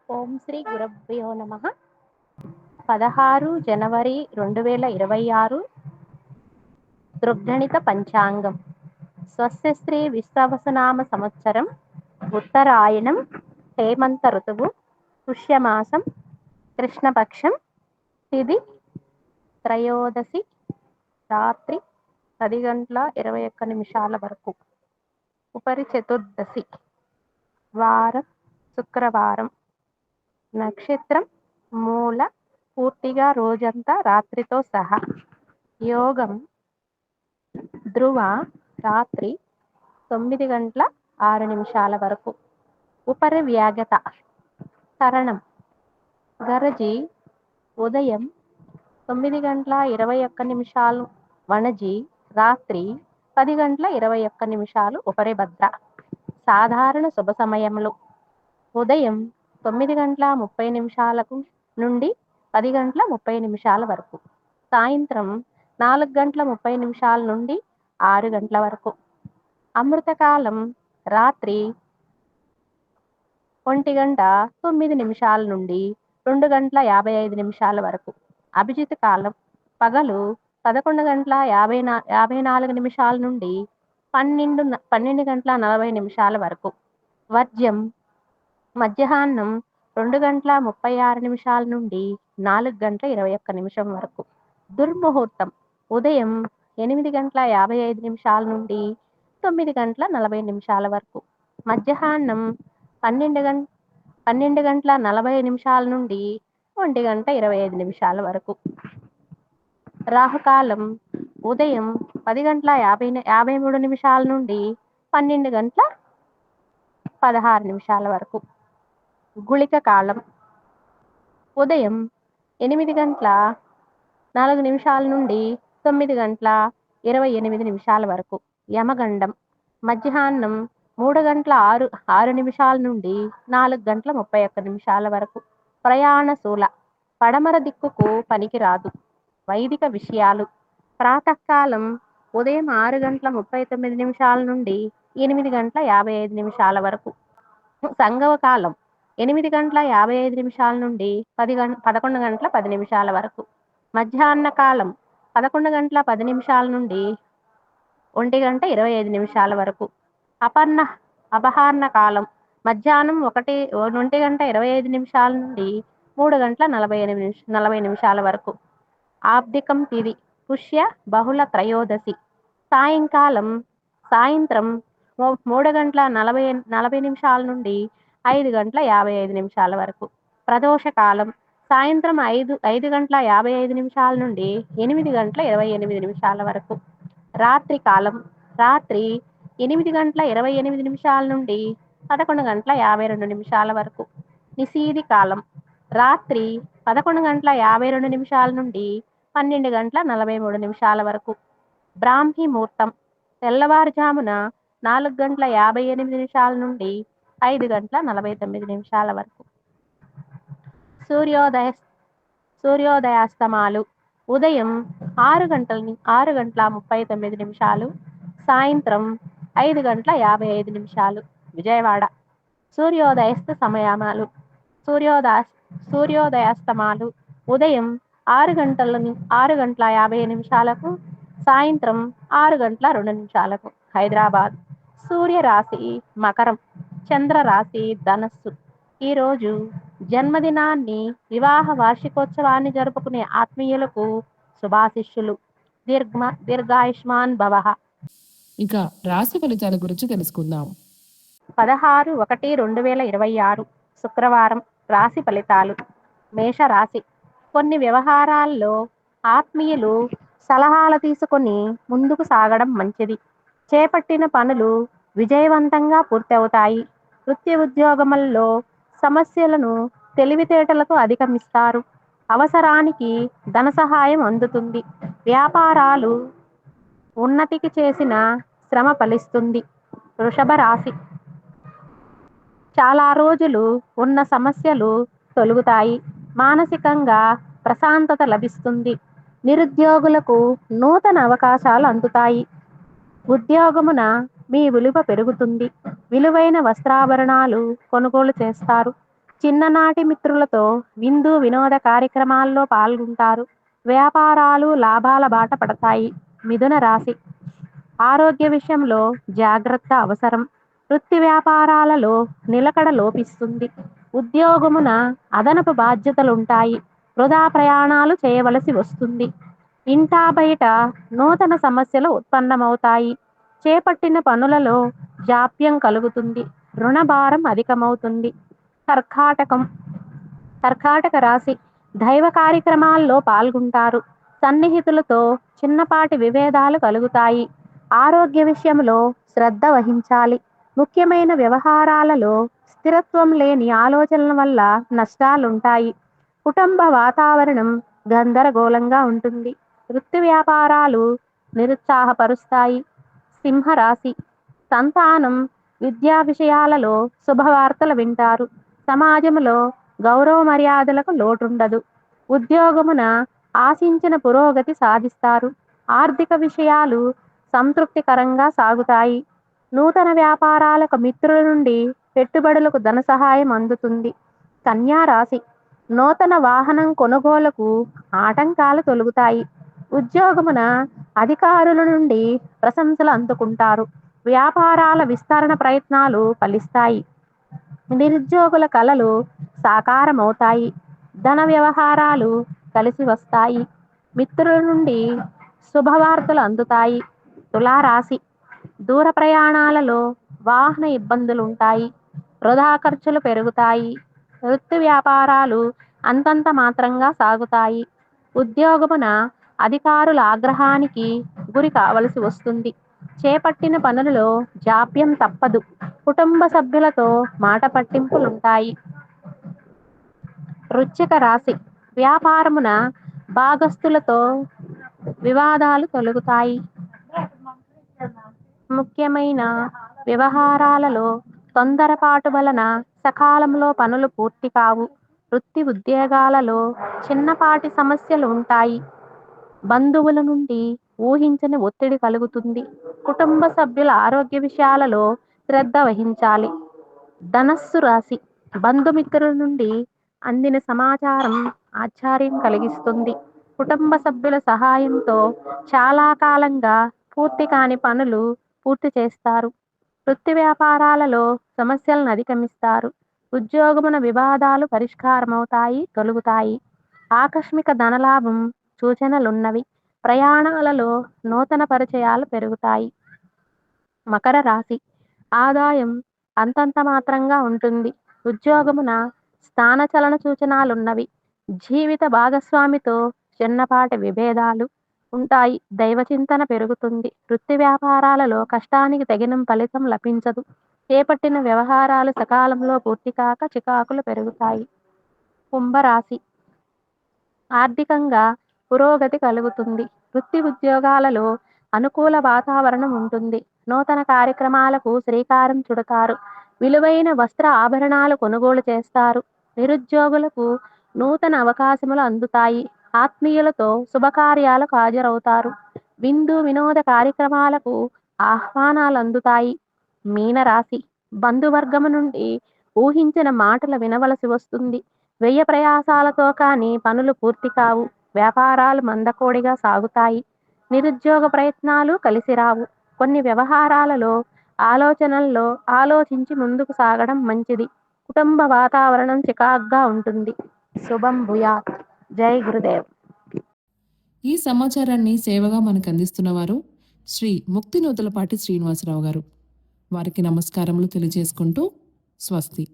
ఓం శ్రీ గురభ్యో నమ. 16 జనవరి 2026 దృగ్గణిత పంచాంగం. స్వస్తి శ్రీ విశ్వవసునామ సంవత్సరం, ఉత్తరాయణం, హేమంత ఋతువు, పుష్యమాసం, కృష్ణపక్షం, తిథి త్రయోదశి, రాత్రి 10 గంటల 21 నిమిషాల వరకు, ఉపరి చతుర్దశి, వారం శుక్రవారం, నక్షత్రం మూల, పూర్తిగా రోజంతా రాత్రితో సహా. యోగం ధ్రువ, రాత్రి 9 గంటల 6 నిమిషాల వరకు, ఉపరి వ్యాగత, కరణం గరజి, ఉదయం 9 గంటల 21 నిమిషాలు వణజి, రాత్రి 10 గంటల 21 నిమిషాలు ఉపరి భద్ర. సాధారణ శుభ సమయములు: ఉదయం 9 గంటల 30 నిమిషాలకు నుండి 10 గంటల 30 నిమిషాల వరకు, సాయంత్రం 4 గంటల 30 నిమిషాల నుండి 6 గంటల వరకు. అమృతకాలం రాత్రి 1 గంట 9 నిమిషాల నుండి 2 గంటల 55 నిమిషాల వరకు. అభిజిత్ కాలం పగలు 11 గంటల 54 నిమిషాల నుండి 12 గంటల 40 నిమిషాల వరకు. వర్జ్యం మధ్యాహ్నం 2 గంటల 36 నిమిషాల నుండి 4 గంటల 21 నిమిషం వరకు. దుర్ముహూర్తం ఉదయం 8 గంటల 55 నిమిషాల నుండి 9 గంటల 40 నిమిషాల వరకు. మధ్యాహ్నం 12 గంటల 40 నిమిషాల నుండి 1 గంట 25 నిమిషాల వరకు. రాహుకాలం ఉదయం 10 గంటల 53 నిమిషాల నుండి 12 గంటల 16 నిమిషాల వరకు. గుళిక కాలం ఉదయం 8 గంటల 4 నిమిషాల నుండి 9 గంటల 28 నిమిషాల వరకు. యమగండం మధ్యాహ్నం 3 గంటల 6 నిమిషాల నుండి 4 గంటల 31 నిమిషాల వరకు. ప్రయాణశూల, పడమర దిక్కుకు పనికిరాదు. వైదిక విషయాలు: ప్రాతకాలం ఉదయం 6 గంటల 39 నిమిషాల నుండి 8 గంటల 55 నిమిషాల వరకు. సంగవ కాలం 8 గంటల 55 నిమిషాల నుండి 11 గంటల 10 నిమిషాల వరకు. మధ్యాహ్న కాలం 11 గంటల 10 నిమిషాల నుండి 1 గంట 25 నిమిషాల వరకు. అపహార్ణ కాలం మధ్యాహ్నం 1 గంట 25 నిమిషాల నుండి 3 గంటల 40 నిమిషాల వరకు. ఆబ్దికం తిథి పుష్య బహుళ త్రయోదశి. సాయంత్రం 3 గంటల 40 నిమిషాల నుండి 5 గంటల 55 నిమిషాల వరకు. ప్రదోష కాలం సాయంత్రం 5 గంటల 55 నిమిషాల నుండి 8 గంటల 28 నిమిషాల వరకు. రాత్రి కాలం రాత్రి 8 గంటల 28 నిమిషాల నుండి 11 గంటల 52 నిమిషాల వరకు. నిశీధి కాలం రాత్రి 11 గంటల 52 నిమిషాల నుండి 12 గంటల 43 నిమిషాల వరకు. బ్రాహ్మీ ముహూర్తం తెల్లవారుజామున 4 గంటల 58 నిమిషాల నుండి 5 గంటల 49 నిమిషాల వరకు. సూర్యోదయాస్తమాలు ఉదయం 6 గంటల 39 నిమిషాలు, సాయంత్రం 5 గంటల 55 నిమిషాలు. విజయవాడ సూర్యోదయస్త సమయమాలు: సూర్యోదయాస్తమాలు ఉదయం 6 గంటల 50 నిమిషాలకు, సాయంత్రం 6 గంటల 2 నిమిషాలకు. హైదరాబాద్ సూర్యరాశి మకరం, చంద్రరాశి ధనస్సు. ఈరోజు జన్మదినాన్ని, వివాహ వార్షికోత్సవాన్ని జరుపుకునే ఆత్మీయులకు శుభాశిష్యులు. దీర్ఘాయుష్మాన్ భవః. ఇక రాశి ఫలితాల గురించి తెలుసుకుందాం. 16/1/2026 శుక్రవారం. రాశి ఫలితాలు: మేషరాశి. కొన్ని వ్యవహారాల్లో ఆత్మీయులు సలహాలు తీసుకొని ముందుకు సాగడం మంచిది. చేపట్టిన పనులు విజయవంతంగా పూర్తవుతాయి. వృత్తి ఉద్యోగములలో సమస్యలను తెలివితేటలతో అధిగమిస్తారు. అవసరానికి ధన సహాయం అందుతుంది. వ్యాపారాలు ఉన్నతికి చేసిన శ్రమ ఫలిస్తుంది. వృషభ రాశి. చాలా రోజులు ఉన్న సమస్యలు తొలగుతాయి. మానసికంగా ప్రశాంతత లభిస్తుంది. నిరుద్యోగులకు నూతన అవకాశాలు అందుతాయి. ఉద్యోగమున మీ విలువ పెరుగుతుంది. విలువైన వస్త్రాభరణాలు కొనుగోలు చేస్తారు. చిన్ననాటి మిత్రులతో విందు వినోద కార్యక్రమాల్లో పాల్గొంటారు. వ్యాపారాలు లాభాల బాట పడతాయి. మిథున రాశి ఆరోగ్య విషయంలో జాగ్రత్త అవసరం. వృత్తి వ్యాపారాలలో నిలకడ లోపిస్తుంది. ఉద్యోగమున అదనపు బాధ్యతలుంటాయి. వృధా ప్రయాణాలు చేయవలసి వస్తుంది. ఇంటా బయట నూతన సమస్యలు ఉత్పన్నమవుతాయి. చేపట్టిన పనులలో జాప్యం కలుగుతుంది. రుణభారం అధికమవుతుంది. కర్కాటకం కర్కాటక రాశి దైవ కార్యక్రమాల్లో పాల్గొంటారు. సన్నిహితులతో చిన్నపాటి విభేదాలు కలుగుతాయి. ఆరోగ్య విషయంలో శ్రద్ధ వహించాలి. ముఖ్యమైన వ్యవహారాలలో స్థిరత్వం లేని ఆలోచనల వల్ల నష్టాలుంటాయి. కుటుంబ వాతావరణం గందరగోళంగా ఉంటుంది. వృత్తి వ్యాపారాలు నిరుత్సాహపరుస్తాయి. సింహరాశి సంతానం విద్యా విషయాలలో శుభవార్తలు వింటారు. సమాజంలో గౌరవ మర్యాదలకు లోటుండదు. ఉద్యోగమున ఆశించిన పురోగతి సాధిస్తారు. ఆర్థిక విషయాలు సంతృప్తికరంగా సాగుతాయి. నూతన వ్యాపారాలకు మిత్రుల నుండి పెట్టుబడులకు ధన సహాయం అందుతుంది. కన్యా రాశి నూతన వాహనం కొనుగోలుకు ఆటంకాలు తొలగుతాయి. ఉద్యోగమున అధికారుల నుండి ప్రశంసలు అందుకుంటారు. వ్యాపారాల విస్తరణ ప్రయత్నాలు ఫలిస్తాయి. నిరుద్యోగుల కలలు సాకారమవుతాయి. ధన వ్యవహారాలు కలిసి వస్తాయి. మిత్రుల నుండి శుభవార్తలు అందుతాయి. తులారాశి దూర ప్రయాణాలలో వాహన ఇబ్బందులు ఉంటాయి. వృధా ఖర్చులు పెరుగుతాయి. వృత్తి వ్యాపారాలు అంతంత మాత్రంగా సాగుతాయి. ఉద్యోగమున అధికారుల ఆగ్రహానికి గురి కావలసి వస్తుంది. చేపట్టిన పనులలో జాప్యం తప్పదు. కుటుంబ సభ్యులతో మాట పట్టింపులుంటాయి. వృశ్చిక రాశి వ్యాపారమున భాగస్తులతో వివాదాలు తొలగుతాయి. ముఖ్యమైన వ్యవహారాలలో తొందరపాటు వలన సకాలంలో పనులు పూర్తి కావు. వృత్తి ఉద్యోగాలలో చిన్నపాటి సమస్యలు ఉంటాయి. బంధువుల నుండి ఊహించని ఒత్తిడి కలుగుతుంది. కుటుంబ సభ్యుల ఆరోగ్య విషయాలలో శ్రద్ధ వహించాలి. ధనస్సు రాశి బంధుమిత్రుల నుండి అందిన సమాచారం ఆశ్చర్యం కలిగిస్తుంది. కుటుంబ సభ్యుల సహాయంతో చాలా కాలంగా పూర్తి కాని పనులు పూర్తి చేస్తారు. వృత్తి వ్యాపారాలలో సమస్యలను అధిగమిస్తారు. ఉద్యోగమున వివాదాలు పరిష్కారమవుతాయి, తొలగుతాయి. ఆకస్మిక ధనలాభం సూచనలున్నవి. ప్రయాణాలలో నూతన పరిచయాలు పెరుగుతాయి. మకర రాశి ఆదాయం అంతంత మాత్రంగా ఉంటుంది. ఉద్యోగమున స్థానచలన సూచనలున్నవి. జీవిత భాగస్వామితో చిన్నపాటి విభేదాలు ఉంటాయి. దైవచింతన పెరుగుతుంది. వృత్తి వ్యాపారాలలో కష్టానికి తగిన ఫలితం లభించదు. చేపట్టిన వ్యవహారాలు సకాలంలో పూర్తి కాక చికాకులు పెరుగుతాయి. కుంభరాశి ఆర్థికంగా పురోగతి కలుగుతుంది. వృత్తి ఉద్యోగాలలో అనుకూల వాతావరణం ఉంటుంది. నూతన కార్యక్రమాలకు శ్రీకారం చుడతారు. విలువైన వస్త్ర ఆభరణాలు కొనుగోలు చేస్తారు. నిరుద్యోగులకు నూతన అవకాశములు అందుతాయి. ఆత్మీయులతో శుభకార్యాలకు హాజరవుతారు. విందు వినోద కార్యక్రమాలకు ఆహ్వానాలు అందుతాయి. మీనరాశి బంధువర్గము నుండి ఊహించిన మాటలు వినవలసి వస్తుంది. వ్యయ ప్రయాసాలతో కానీ పనులు పూర్తి కావు. వ్యాపారాలు మందకోడిగా సాగుతాయి. నిరుద్యోగ ప్రయత్నాలు కలిసిరావు. కొన్ని వ్యవహారాలలో ఆలోచనల్లో ఆలోచించి ముందుకు సాగడం మంచిది. కుటుంబ వాతావరణం చికాగ్గా ఉంటుంది. శుభం భూయాత్. జై గురుదేవ్. ఈ సమాచారాన్ని సేవగా మనకు అందిస్తున్నవారు శ్రీ ముక్తినూతలపాటి శ్రీనివాసరావు గారు. వారికి నమస్కారములు తెలియజేసుకుంటూ స్వస్తి.